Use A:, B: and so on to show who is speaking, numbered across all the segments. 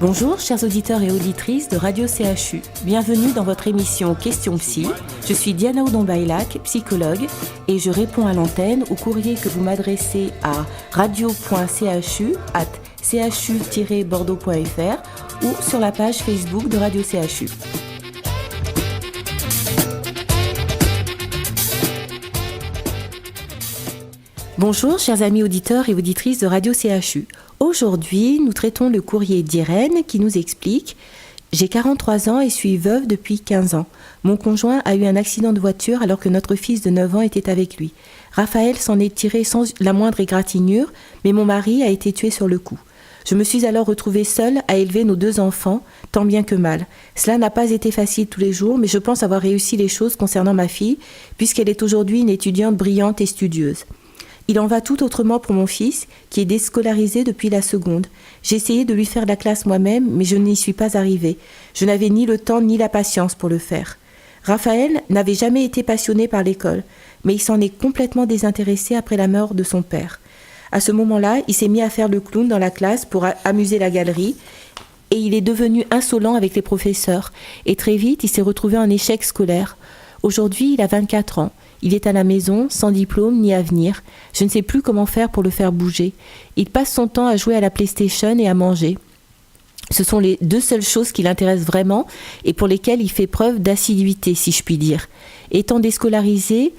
A: Bonjour chers auditeurs et auditrices de Radio CHU. Bienvenue dans votre émission Question Psy. Je suis Diana Oudon-Baylac, psychologue, et je réponds à l'antenne au courrier que vous m'adressez à radio.chu@chu-bordeaux.fr ou sur la page Facebook de Radio CHU. Bonjour chers amis auditeurs et auditrices de Radio CHU. Aujourd'hui, nous traitons le courrier d'Irène qui nous explique « J'ai 43 ans et suis veuve depuis 15 ans. Mon conjoint a eu un accident de voiture alors que notre fils de 9 ans était avec lui. Raphaël s'en est tiré sans la moindre égratignure, mais mon mari a été tué sur le coup. Je me suis alors retrouvée seule à élever nos 2 enfants, tant bien que mal. Cela n'a pas été facile tous les jours, mais je pense avoir réussi les choses concernant ma fille, puisqu'elle est aujourd'hui une étudiante brillante et studieuse. Il en va tout autrement pour mon fils, qui est déscolarisé depuis la seconde. J'ai essayé de lui faire la classe moi-même, mais je n'y suis pas arrivée. Je n'avais ni le temps ni la patience pour le faire. Raphaël n'avait jamais été passionné par l'école, mais il s'en est complètement désintéressé après la mort de son père. À ce moment-là, il s'est mis à faire le clown dans la classe pour amuser la galerie, et il est devenu insolent avec les professeurs. Et très vite, il s'est retrouvé en échec scolaire. Aujourd'hui, il a 24 ans. Il est à la maison, sans diplôme ni avenir. Je ne sais plus comment faire pour le faire bouger. Il passe son temps à jouer à la PlayStation et à manger. Ce sont les 2 seules choses qui l'intéressent vraiment et pour lesquelles il fait preuve d'assiduité, si je puis dire. Étant déscolarisé,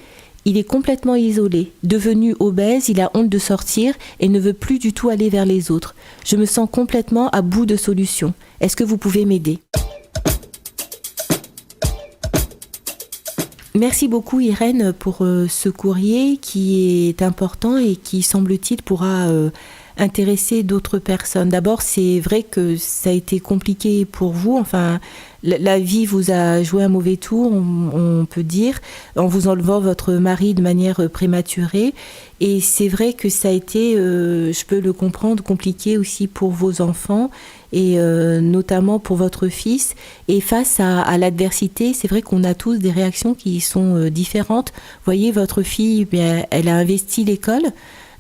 A: il est complètement isolé. Devenu obèse, il a honte de sortir et ne veut plus du tout aller vers les autres. Je me sens complètement à bout de solutions. Est-ce que vous pouvez m'aider ? Merci beaucoup Irène pour ce courrier qui est important et qui semble-t-il pourra intéresser d'autres personnes. D'abord, c'est vrai que ça a été compliqué pour vous, enfin la vie vous a joué un mauvais tour, on peut dire, en vous enlevant votre mari de manière prématurée. Et c'est vrai que ça a été, je peux le comprendre, compliqué aussi pour vos enfants et notamment pour votre fils. Et face à l'adversité, c'est vrai qu'on a tous des réactions qui sont différentes. Vous voyez, votre fille, elle a investi l'école.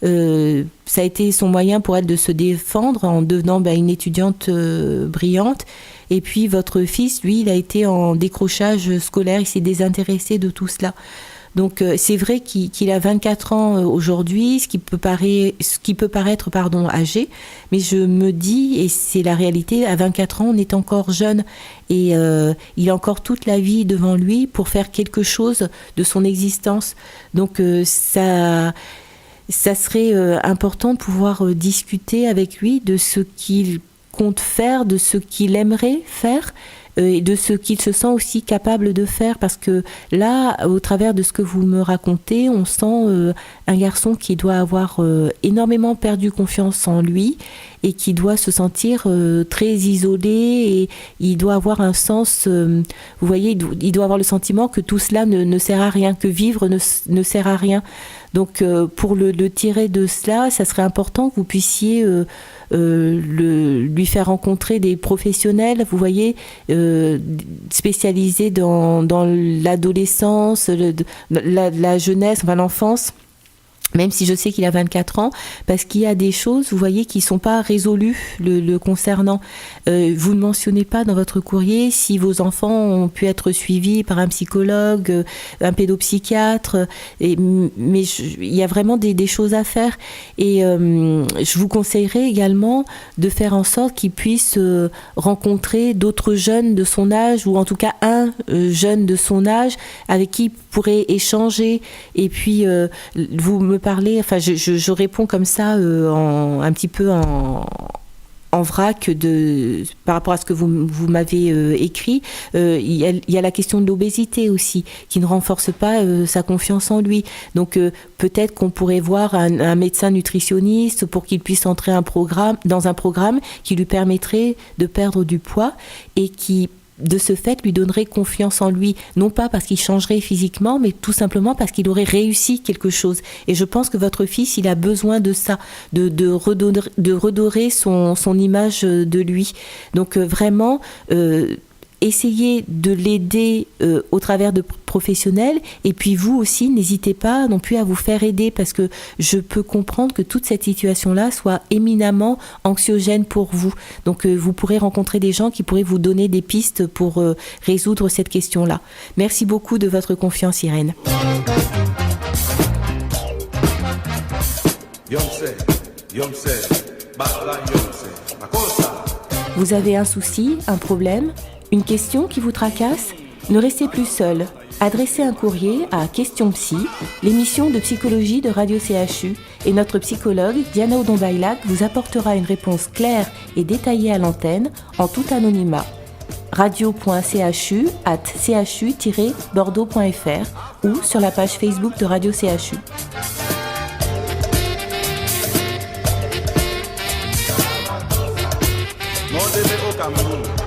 A: Ça a été son moyen pour elle de se défendre en devenant une étudiante brillante. Et puis votre fils, lui, il a été en décrochage scolaire, il s'est désintéressé de tout cela. Donc c'est vrai qu'il a 24 ans aujourd'hui, ce qui peut paraître âgé, mais je me dis, et c'est la réalité, à 24 ans on est encore jeune et il a encore toute la vie devant lui pour faire quelque chose de son existence. Donc ça serait important de pouvoir discuter avec lui de ce qu'il compte faire, de ce qu'il aimerait faire et de ce qu'il se sent aussi capable de faire, parce que là, au travers de ce que vous me racontez, on sent un garçon qui doit avoir énormément perdu confiance en lui et qui doit se sentir très isolé, et il doit avoir un sens, vous voyez, il doit avoir le sentiment que tout cela ne sert à rien, que vivre ne sert à rien. Donc pour le tirer de cela, ça serait important que vous puissiez lui faire rencontrer des professionnels, vous voyez, spécialisés dans l'adolescence, la jeunesse, enfin l'enfance. Même si je sais qu'il a 24 ans, parce qu'il y a des choses, vous voyez, qui ne sont pas résolues le concernant. Vous ne mentionnez pas dans votre courrier si vos enfants ont pu être suivis par un psychologue, un pédopsychiatre, mais il y a vraiment des choses à faire. Et je vous conseillerais également de faire en sorte qu'il puisse rencontrer d'autres jeunes de son âge, ou en tout cas un jeune de son âge, avec qui il pourrait échanger. Et puis, vous me parler, enfin je réponds comme ça un petit peu en vrac par rapport à ce que vous m'avez écrit. Il y a la question de l'obésité aussi, qui ne renforce pas sa confiance en lui. Donc peut-être qu'on pourrait voir un médecin nutritionniste pour qu'il puisse entrer dans un programme qui lui permettrait de perdre du poids et qui, de ce fait, lui donnerait confiance en lui, non pas parce qu'il changerait physiquement, mais tout simplement parce qu'il aurait réussi quelque chose. Et je pense que votre fils, il a besoin de ça, de redorer son image de lui. Donc vraiment, essayez de l'aider au travers de professionnels, et puis vous aussi, n'hésitez pas non plus à vous faire aider, parce que je peux comprendre que toute cette situation-là soit éminemment anxiogène pour vous. Donc vous pourrez rencontrer des gens qui pourraient vous donner des pistes pour résoudre cette question-là. Merci beaucoup de votre confiance, Irène. Vous avez un souci, un problème, une question qui vous tracasse? Ne restez plus seul. Adressez un courrier à Question Psy, l'émission de psychologie de Radio CHU, et notre psychologue, Diana Odon-Bailac, vous apportera une réponse claire et détaillée à l'antenne, en tout anonymat. radio.chu@chu-bordeaux.fr ou sur la page Facebook de Radio CHU.
B: Cameroun.